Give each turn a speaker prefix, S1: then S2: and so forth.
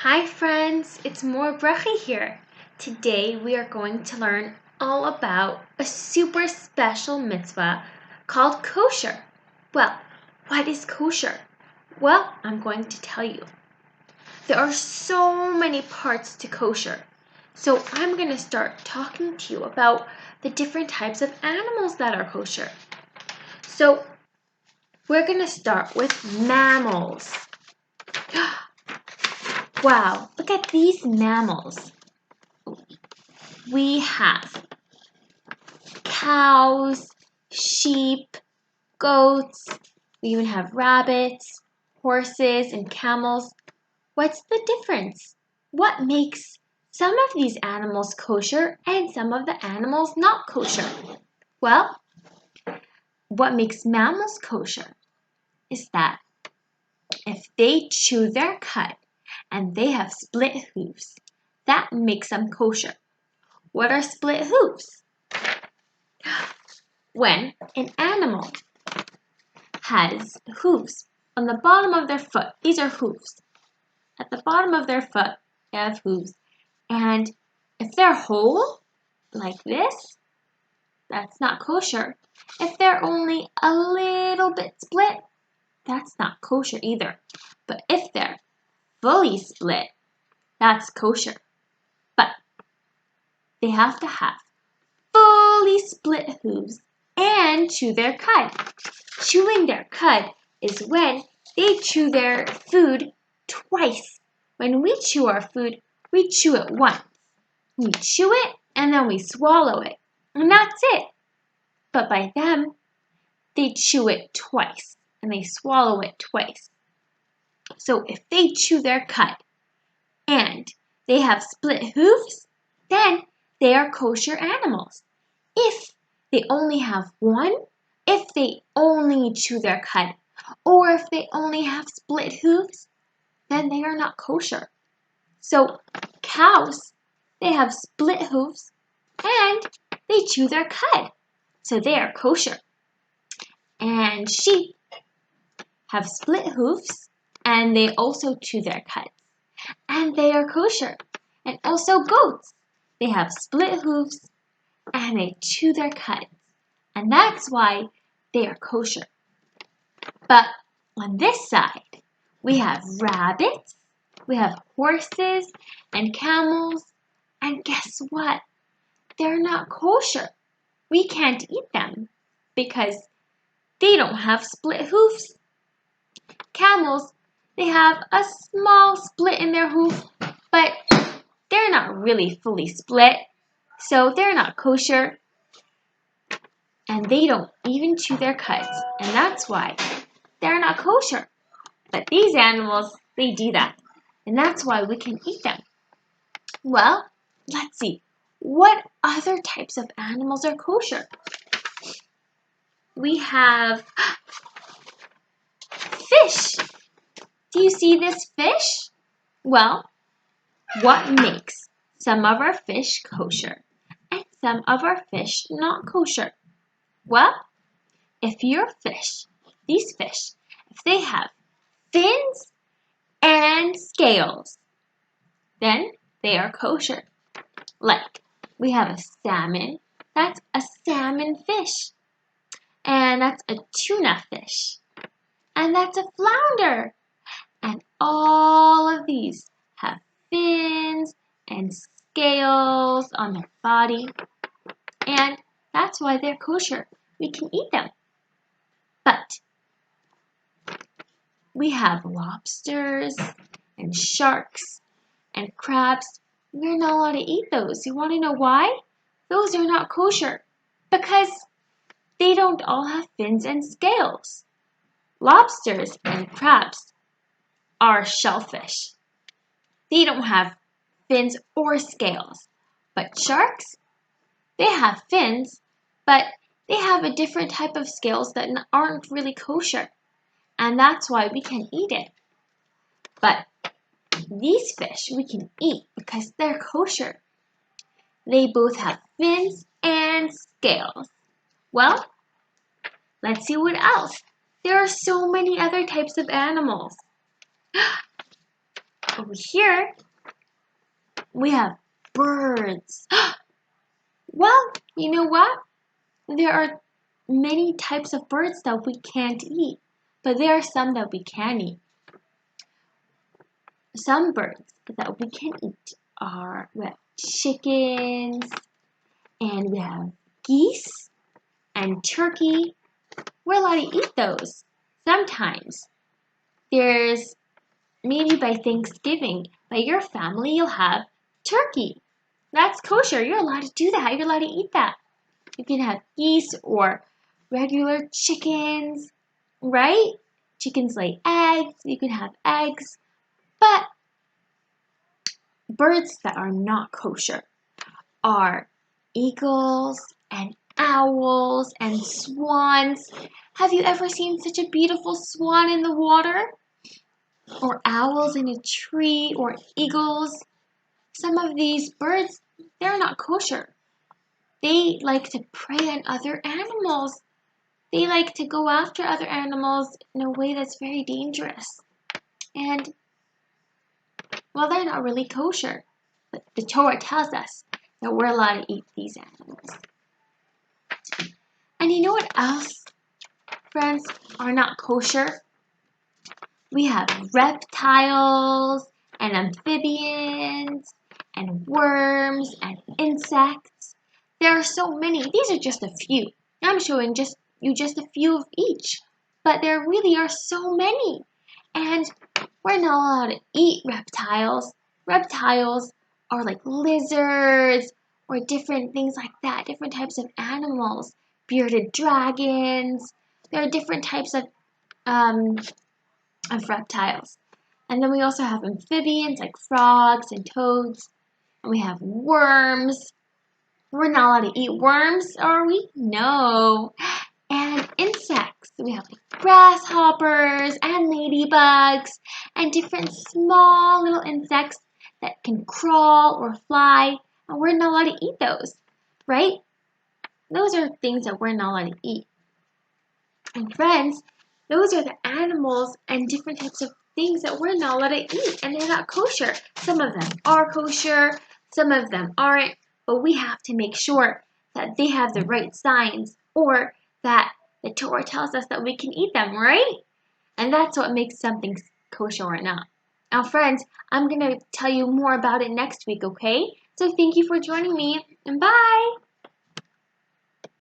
S1: Hi friends, it's Morah Brachie here. Today we are going to learn all about a super special mitzvah called Kosher. Well, what is Kosher? Well, I'm going to tell you. There are so many parts to Kosher. So I'm going to start talking to you about the different types of animals that are kosher. So we're going to start with mammals. Wow, look at these mammals. We have cows, sheep, goats. We even have rabbits, horses, and camels. What's the difference? What makes some of these animals kosher and some of the animals not kosher? Well, what makes mammals kosher is that if they chew their cud and they have split hooves, that makes them kosher. What are split hooves? When an animal has hooves on the bottom of their foot, these are hooves. At the bottom of their foot, they have hooves. And if they're whole, like this, that's not kosher. If they're only a little bit split, that's not kosher either. But if they're fully split, that's kosher. But they have to have fully split hooves and chew their cud. Chewing their cud is when they chew their food twice. When we chew our food, we chew it once. We chew it and then we swallow it. And that's it. But by them, they chew it twice and they swallow it twice. So if they chew their cud and they have split hooves, then they are kosher animals. If they only have one, if they only chew their cud, or if they only have split hooves, then they are not kosher. So cows, they have split hooves and they chew their cud, so they are kosher. And sheep have split hooves and they also chew their cuds, and they are kosher. And also goats, they have split hooves and they chew their cuds, and that's why they are kosher. But on this side, we have rabbits, we have horses and camels, and guess what? They're not kosher. We can't eat them because they don't have split hooves. Camels, they have a small split in their hoof, but they're not really fully split, so they're not kosher. And they don't even chew their cuds, and that's why they're not kosher. But these animals, they do that, and that's why we can eat them. Well, let's see. What other types of animals are kosher? We have fish. Do you see this fish? Well, what makes some of our fish kosher and some of our fish not kosher? Well, if your fish, these fish, if they have fins and scales, then they are kosher. Like, we have a salmon, that's a salmon fish. And that's a tuna fish. And that's a flounder. And all of these have fins and scales on their body. And that's why they're kosher. We can eat them. But we have lobsters and sharks and crabs. We're not allowed to eat those. You want to know why? Those are not kosher because they don't all have fins and scales. Lobsters and crabs are shellfish. They don't have fins or scales. But sharks, they have fins, but they have a different type of scales that aren't really kosher. And that's why we can eat it. But these fish we can eat because they're kosher. They both have fins and scales. Well, let's see what else. There are so many other types of animals. over here, we have birds. Well, you know what? There are many types of birds that we can't eat, but there are some that we can eat. Some birds that we can eat are, we have chickens, and we have geese and turkey. We're allowed to eat those sometimes. There's maybe by Thanksgiving, by your family, you'll have turkey. That's kosher. You're allowed to do that. You're allowed to eat that. You can have geese or regular chickens, right? Chickens lay eggs. You can have eggs. But birds that are not kosher are eagles and owls and swans. Have you ever seen such a beautiful swan in the water? Or owls in a tree, or eagles? Some of these birds, they're not kosher. They like to prey on other animals. They like to go after other animals in a way that's very dangerous. And, well, they're not really kosher. But the Torah tells us that we're allowed to eat these animals. And you know what else, friends, are not kosher? We have reptiles and amphibians and worms and insects. There are so many. These are just a few. I'm showing you just a few of each. But there really are so many. And we're not allowed to eat reptiles. Reptiles are like lizards or different things like that, different types of animals, bearded dragons. There are different types of reptiles. And then we also have amphibians like frogs and toads. And we have worms. We're not allowed to eat worms, are we? No. And insects. We have like grasshoppers and ladybugs and different small little insects that can crawl or fly. And we're not allowed to eat those, right? Those are things that we're not allowed to eat. And friends, those are the animals and different types of things that we're not allowed to eat, and they're not kosher. Some of them are kosher, some of them aren't, but we have to make sure that they have the right signs or that the Torah tells us that we can eat them, right? And that's what makes something kosher or not. Now, friends, I'm going to tell you more about it next week, okay? So thank you for joining me, and bye!